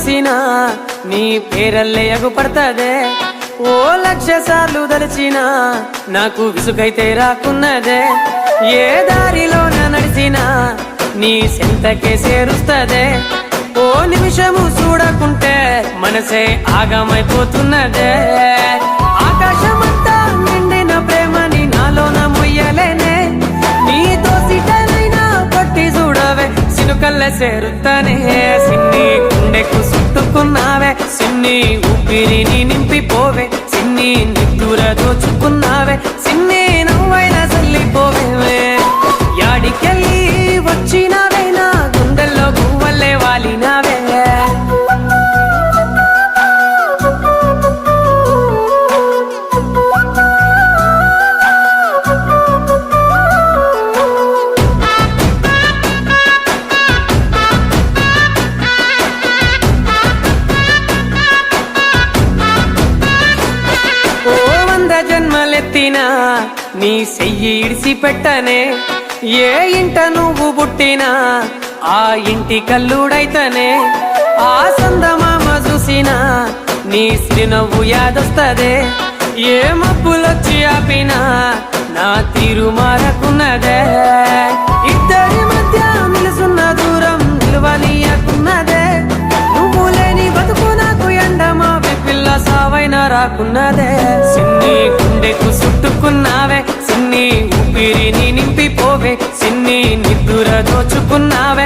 చూసినా నీ పేరల్లే ఎగుపడతదే ఓ లక్ష సార్లు దలిచినా నాకు విసుగైతే రాకున్నదే ఏ దారిలోన నడిచినా నీ సెంతకే చేరుస్తదే ఓ నిమిషము చూడకుంటే మనసే ఆగమైపోతున్నదే ఆకాశమంతా నిండిన ప్రేమని నాలోన మొయ్యలేనే నీ దోసిటనైనా పట్టి చూడవే సినుకల్ల చేరుతానే సిన్ని గుండెకు చుట్టుకున్నావే సిన్ని ఊపిరిని నింపిపోవే సిన్ని నిద్దుర దోచుకున్నావే సిన్ని నువ్వైనా చల్లిపోవే యాడికెళ్ళి వచ్చినావే నా గుండెల్లో గువ్వల్లే వాలినావే జన్మలెత్తినా నీ చెయ్యి ఇడిసి పెట్టనే ఏ ఇంట నువ్వు పుట్టినా ఆ ఇంటి కల్లుడైతనే ఆ సందమామ చూసినా నీ సిరినవ్వు యాదొస్తదే ఏ మబ్బులొచ్చి ఆపినా నా తీరు మారకున్నదే ఇద్దరి మధ్య నిలుసున్న దూరం నిలువనీయకున్నదే నువ్వు లేని బతుకు నాకు ఎండమా పిల్ల సావైన రాకున్నదే సిన్ని గుండెకు చుట్టుకున్నావే సిన్ని ఊపిరిని నింపిపోవే సిన్ని నిద్దుర దోచుకున్నావే